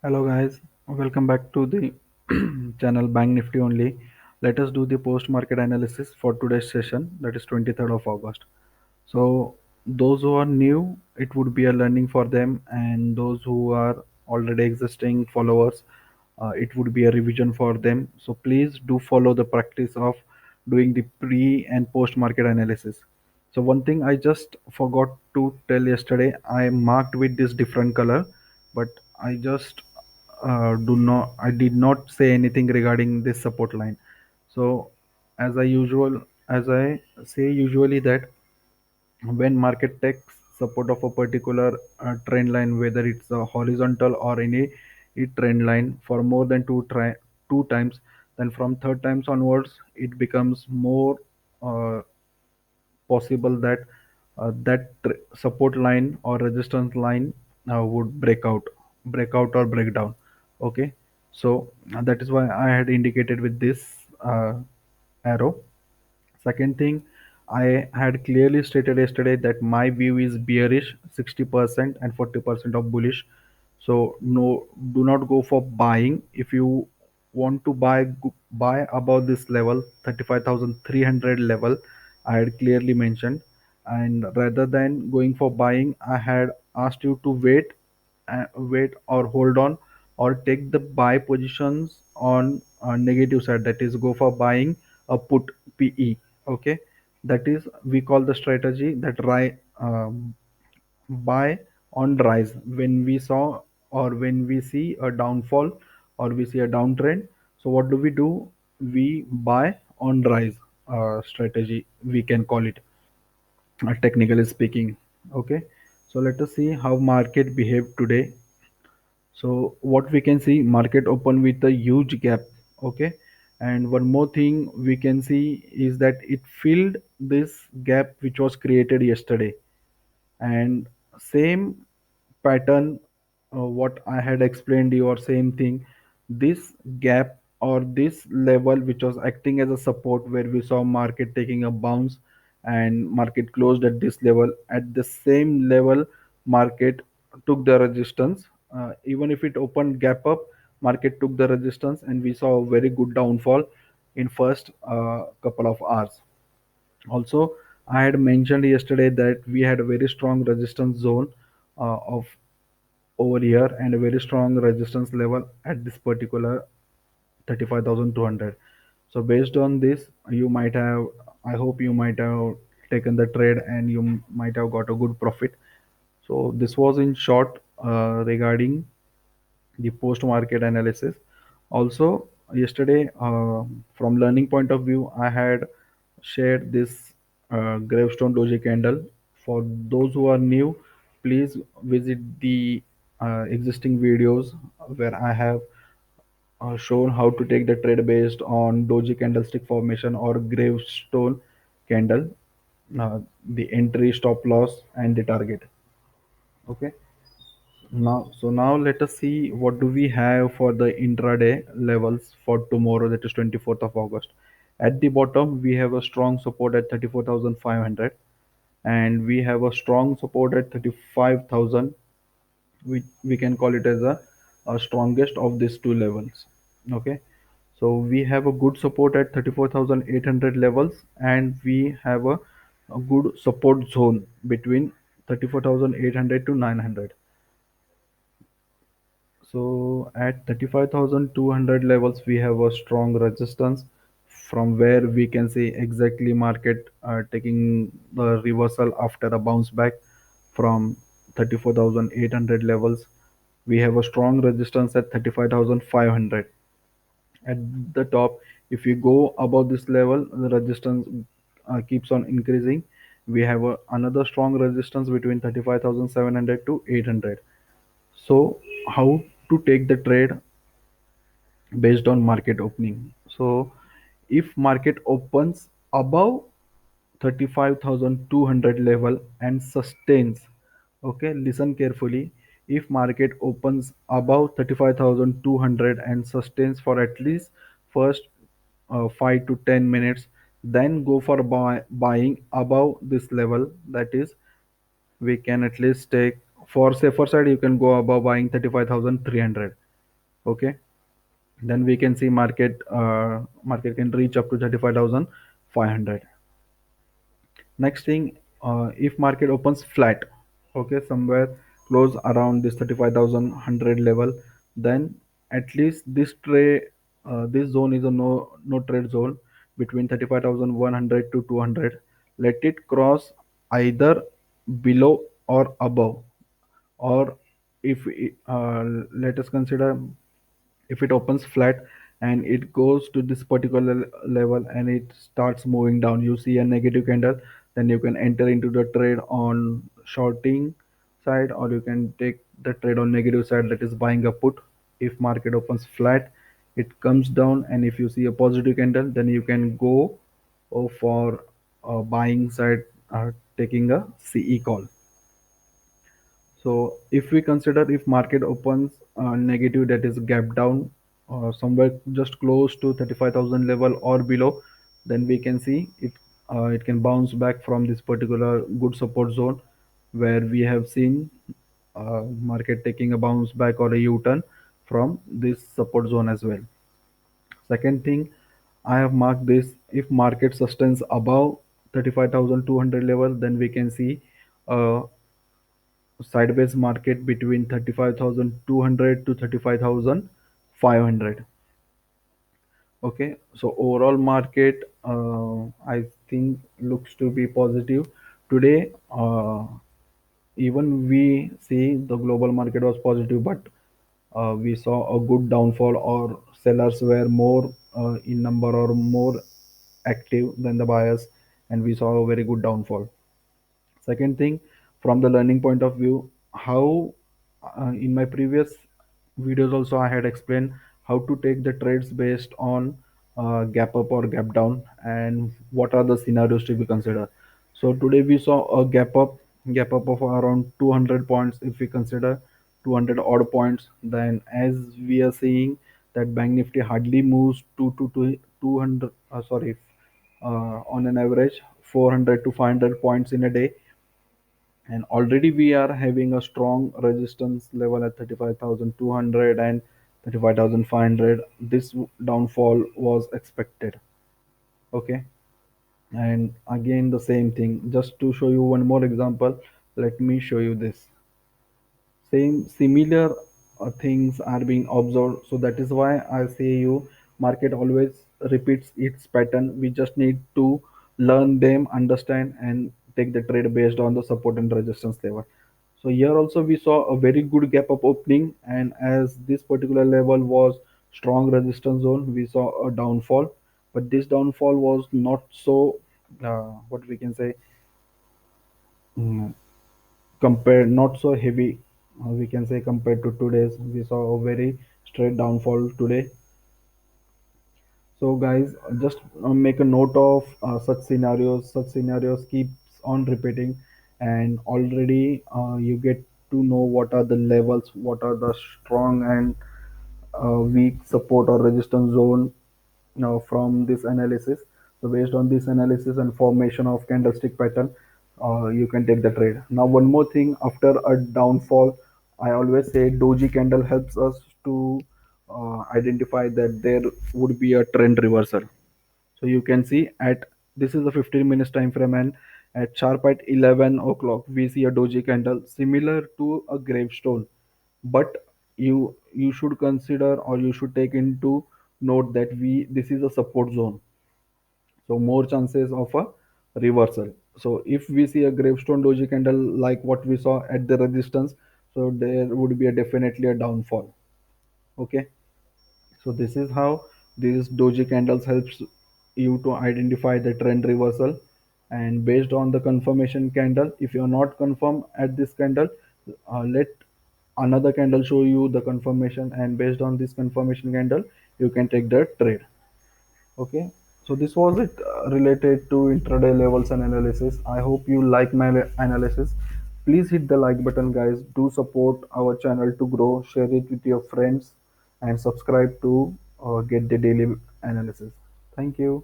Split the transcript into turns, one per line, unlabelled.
Hello guys, welcome back to the channel Bank Nifty only. Let us do the post market analysis for today's session, that is 23rd of August. So those who are new, it would be a learning for them, and those who are already existing followers, it would be a revision for them. So please do follow the practice of doing the pre and post market analysis. So one thing I just forgot to tell yesterday, I marked with this different color, but I just I did not say anything regarding this support line. So as I say usually that when market takes support of a particular trend line, whether it's a horizontal or any trend line for more than two times, then from third times onwards it becomes more uh, possible that support line or resistance line would break out or break down. Okay, so that is why I had indicated with this arrow. Second thing, I had clearly stated yesterday that my view is bearish 60% and 40% of bullish. So no, do not go for buying. If you want to buy above this level, 35,300 level, I had clearly mentioned. And rather than going for buying, I had asked you to wait or hold on or take the buy positions on negative side, that is go for buying a put PE. Okay, that is we call the strategy that buy on rise when we saw or when we see a downfall or we see a downtrend. So what do? We buy on rise strategy, we can call it technically speaking. Okay, so let us see how market behaved today. So what we can see, market open with a huge gap. Okay, and one more thing we can see is that it filled this gap which was created yesterday, and same pattern what I had explained you, or same thing, this gap or this level which was acting as a support where we saw market taking a bounce and market closed at this level. At the same level market took the resistance, even if it opened gap up, market took the resistance and we saw a very good downfall in first couple of hours. Also, I had mentioned yesterday that we had a very strong resistance zone of over here and a very strong resistance level at this particular 35,200. So based on this, you might have, I hope you might have taken the trade and you might have got a good profit. So this was in short regarding the post market analysis. Also yesterday, from learning point of view, I had shared this gravestone doji candle. For those who are new, please visit the existing videos where I have shown how to take the trade based on doji candlestick formation or gravestone candle, the entry, stop loss and the target. Okay, now let us see what do we have for the intraday levels for tomorrow, that is 24th of August. At the bottom, we have a strong support at 34,500 and we have a strong support at 35,000. We can call it as a strongest of these two levels. Okay, so we have a good support at 34,800 levels and we have a good support zone between 34,800 to 900. So at 35,200 levels, we have a strong resistance from where we can see exactly market taking the reversal after a bounce back from 34,800 levels. We have a strong resistance at 35,500. At the top, if you go above this level, the resistance keeps on increasing. We have another strong resistance between 35,700 to 800. So how to take the trade based on market opening? So if market opens above 35,200 level and sustains, okay, listen carefully, if market opens above 35,200 and sustains for at least first 5 to 10 minutes, then go for buying above this level. That is, we can at least take, for safer side you can go above buying 35,300. Okay, then we can see market can reach up to 35,500. Next thing, if market opens flat, okay, somewhere close around this 35,100 level, then at least this zone is a no trade zone between 35,100 to 200. Let it cross either below or above, or if let us consider if it opens flat and it goes to this particular level and it starts moving down, you see a negative candle, then you can enter into the trade on shorting side, or you can take the trade on negative side, that is buying a put. If market opens flat, it comes down, and if you see a positive candle, then you can go for buying side, taking a CE call. So if we consider if market opens negative, that is gap down somewhere just close to 35,000 level or below, then we can see it can bounce back from this particular good support zone where we have seen market taking a bounce back or a U-turn from this support zone as well. Second thing, I have marked this: if market sustains above 35,200 level, then we can see uh, sideways market between 35,200 to 35,500. Okay, so overall market, I think looks to be positive today. Even we see the global market was positive, but we saw a good downfall, or sellers were more in number or more active than the buyers, and we saw a very good downfall. Second thing, from the learning point of view, how in my previous videos also I had explained how to take the trades based on gap up or gap down, and what are the scenarios to be considered. So today we saw a gap up of around 200 points. If we consider 200 odd points, then as we are seeing that Bank Nifty hardly moves 200, sorry, on an average 400 to 500 points in a day, and already we are having a strong resistance level at 35,200 and 35,500. This downfall was expected. Okay, and again the same thing, just to show you one more example, let me show you this. Same similar things are being observed, so that is why I say you, market always repeats its pattern. We just need to learn them, understand, and take the trade based on the support and resistance level. So here also we saw a very good gap up opening, and as this particular level was strong resistance zone, we saw a downfall. But this downfall was not so what we can say, mm, compared not so heavy, we can say, compared to today's. We saw a very straight downfall today. So guys, just make a note of such scenarios keeps on repeating, and already you get to know what are the levels, what are the strong and weak support or resistance zone from this analysis. So based on this analysis and formation of candlestick pattern, you can take the trade. Now, one more thing, after a downfall, I always say doji candle helps us to identify that there would be a trend reversal. So you can see at this is a 15 minutes time frame, and at sharp at 11 o'clock we see a doji candle similar to a gravestone. But you should consider, or you should take into note that we this is a support zone, so more chances of a reversal. So if we see a gravestone doji candle like what we saw at the resistance, so there would be a definitely a downfall. Okay, so this is how these doji candles helps you to identify the trend reversal. And based on the confirmation candle, if you are not confirm at this candle, let another candle show you the confirmation, and based on this confirmation candle you can take the trade. Okay, so this was it related to intraday levels and analysis. I hope you like my analysis. Please hit the like button, guys. Do support our channel to grow. Share it with your friends and subscribe to get the daily analysis. Thank you.